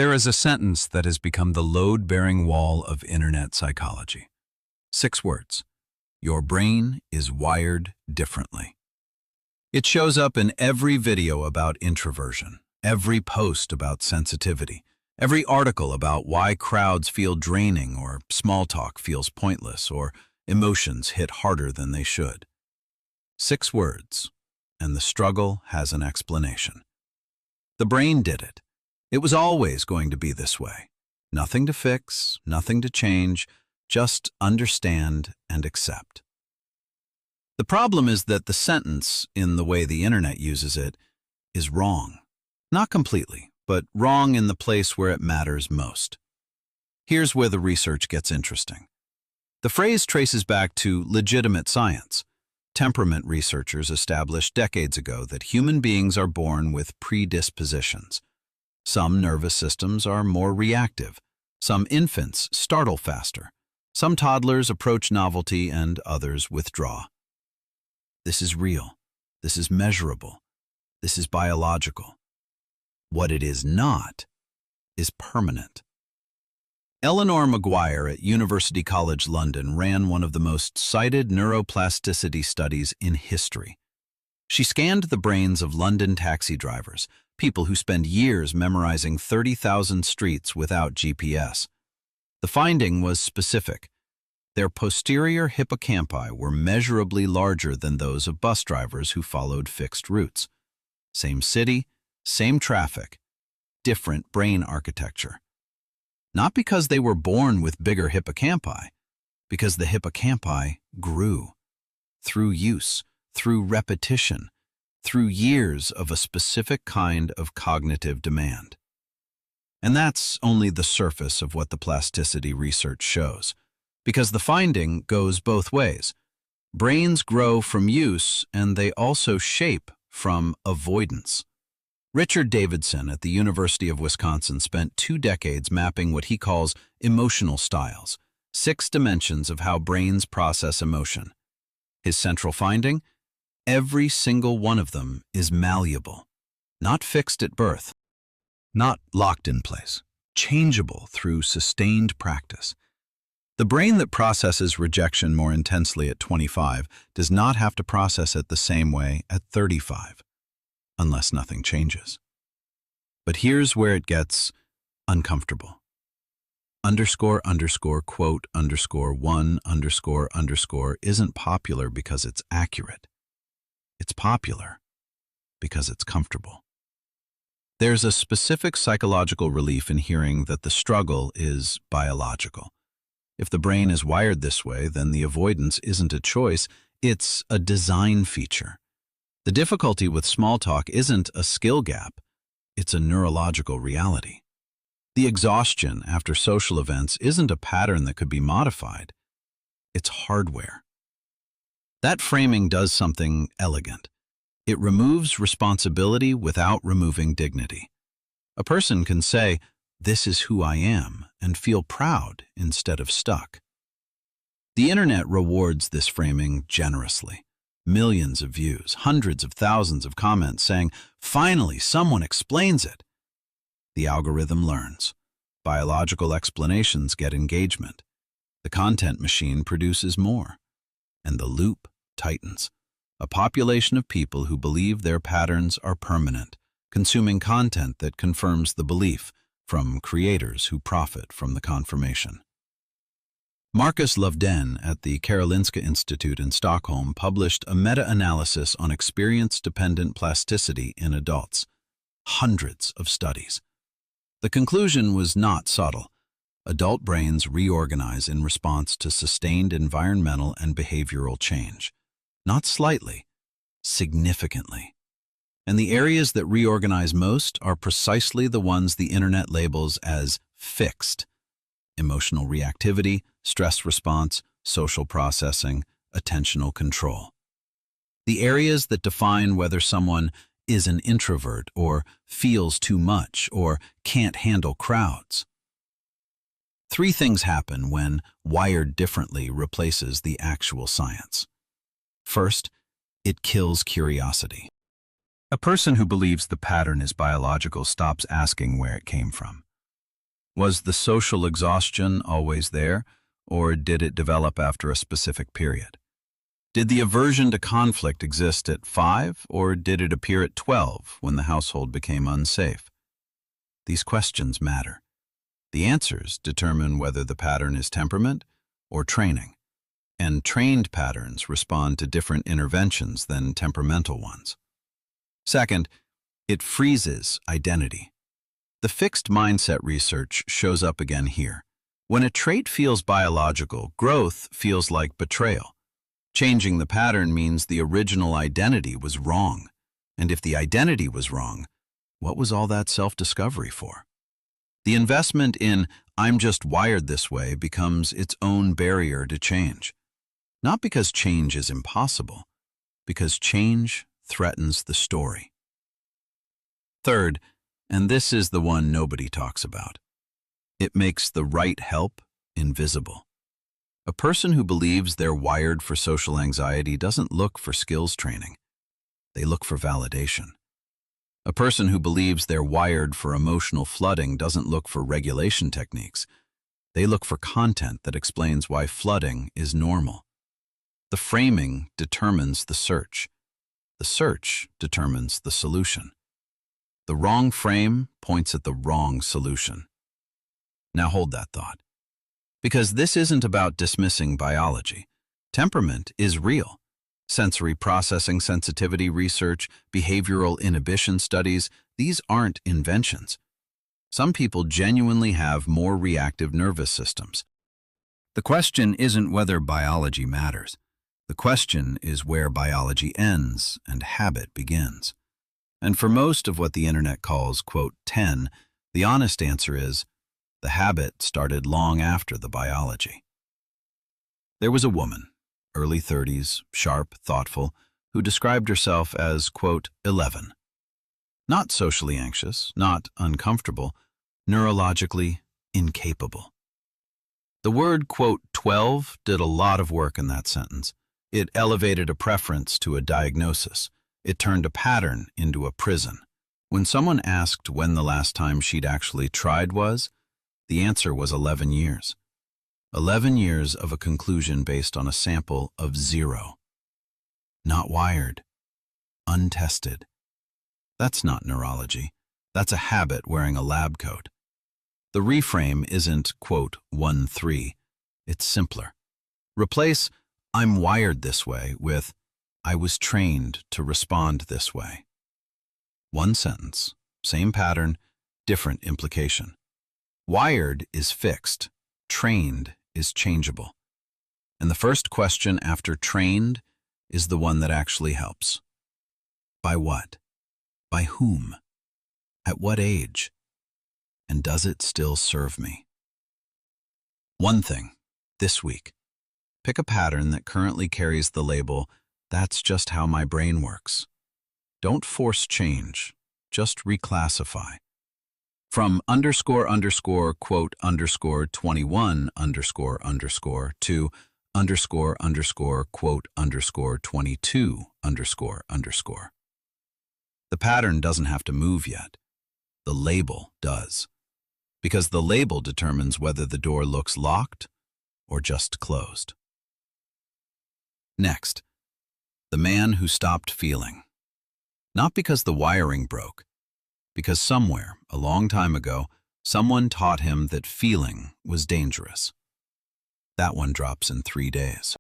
There is a sentence that has become the load-bearing wall of internet psychology. 6 words. Your brain is wired differently. It shows up in every video about introversion, every post about sensitivity, every article about why crowds feel draining or small talk feels pointless or emotions hit harder than they should. 6 words, and the struggle has an explanation. The brain did it. It was always going to be this way. Nothing to fix, nothing to change, just understand and accept. The problem is that the sentence, in the way the internet uses it, is wrong. Not completely, but wrong in the place where it matters most. Here's where the research gets interesting. The phrase traces back to legitimate science. Temperament researchers established decades ago that human beings are born with predispositions. Some nervous systems are more reactive. Some infants startle faster. Some toddlers approach novelty and others withdraw. This is real. This is measurable. This is biological. What it is not is permanent. Eleanor Maguire at University College London ran one of the most cited neuroplasticity studies in history. She scanned the brains of London taxi drivers, people who spend years memorizing 30,000 streets without GPS. The finding was specific. Their posterior hippocampi were measurably larger than those of bus drivers who followed fixed routes. Same city, same traffic, different brain architecture. Not because they were born with bigger hippocampi, because the hippocampi grew through use, through repetition, through years of a specific kind of cognitive demand. And that's only the surface of what the plasticity research shows, because the finding goes both ways. Brains grow from use, and they also shape from avoidance. Richard Davidson at the University of Wisconsin spent 2 decades mapping what he calls emotional styles, 6 dimensions of how brains process emotion. His central finding? Every single one of them is malleable, not fixed at birth, not locked in place, changeable through sustained practice. The brain that processes rejection more intensely at 25 does not have to process it the same way at 35, unless nothing changes. But here's where it gets uncomfortable. __quote _1__ isn't popular because it's accurate. It's popular because it's comfortable. There's a specific psychological relief in hearing that the struggle is biological. If the brain is wired this way, then the avoidance isn't a choice, it's a design feature. The difficulty with small talk isn't a skill gap, it's a neurological reality. The exhaustion after social events isn't a pattern that could be modified, it's hardware. That framing does something elegant. It removes responsibility without removing dignity. A person can say, "This is who I am," and feel proud instead of stuck. The internet rewards this framing generously. Millions of views, hundreds of thousands of comments saying, "Finally, someone explains it." The algorithm learns. Biological explanations get engagement. The content machine produces more. And the loop tightens. A population of people who believe their patterns are permanent, consuming content that confirms the belief, from creators who profit from the confirmation. Marcus Lövdén at the Karolinska Institute in Stockholm published a meta-analysis on experience-dependent plasticity in adults. Hundreds of studies. The conclusion was not subtle. Adult brains reorganize in response to sustained environmental and behavioral change. Not slightly, significantly. And the areas that reorganize most are precisely the ones the internet labels as fixed. Emotional reactivity, stress response, social processing, attentional control. The areas that define whether someone is an introvert or feels too much or can't handle crowds. 3 things happen when wired differently replaces the actual science. First, it kills curiosity. A person who believes the pattern is biological stops asking where it came from. Was the social exhaustion always there, or did it develop after a specific period? Did the aversion to conflict exist at 5, or did it appear at 12 when the household became unsafe? These questions matter. The answers determine whether the pattern is temperament or training, and trained patterns respond to different interventions than temperamental ones. Second, it freezes identity. The fixed mindset research shows up again here. When a trait feels biological, growth feels like betrayal. Changing the pattern means the original identity was wrong. And if the identity was wrong, what was all that self-discovery for? The investment in "I'm just wired this way" becomes its own barrier to change. Not because change is impossible, because change threatens the story. Third, and this is the one nobody talks about, it makes the right help invisible. A person who believes they're wired for social anxiety doesn't look for skills training. They look for validation. A person who believes they're wired for emotional flooding doesn't look for regulation techniques. They look for content that explains why flooding is normal. The framing determines the search. The search determines the solution. The wrong frame points at the wrong solution. Now hold that thought. Because this isn't about dismissing biology. Temperament is real. Sensory processing sensitivity research, behavioral inhibition studies, these aren't inventions. Some people genuinely have more reactive nervous systems. The question isn't whether biology matters. The question is where biology ends and habit begins. And for most of what the internet calls, quote, 10, the honest answer is, the habit started long after the biology. There was a woman, early 30s, sharp, thoughtful, who described herself as, quote, 11. Not socially anxious, not uncomfortable, neurologically incapable. The word, quote, 12 did a lot of work in that sentence. It elevated a preference to a diagnosis. It turned a pattern into a prison. When someone asked when the last time she'd actually tried was, the answer was 11 years. 11 years of a conclusion based on a sample of 0. Not wired. Untested. That's not neurology. That's a habit wearing a lab coat. The reframe isn't, quote, 1-3. It's simpler. Replace "I'm wired this way" with "I was trained to respond this way." One sentence, same pattern, different implication. Wired is fixed. Trained is changeable. And the first question after trained is the one that actually helps. By what? By whom? At what age? And does it still serve me? One thing, this week, pick a pattern that currently carries the label, "That's just how my brain works." Don't force change, just reclassify. From __, quote, _21 _ to __, quote, _22 _. The pattern doesn't have to move yet. The label does. Because the label determines whether the door looks locked or just closed. Next, the man who stopped feeling. Not because the wiring broke, because somewhere, a long time ago, someone taught him that feeling was dangerous. That one drops in 3 days.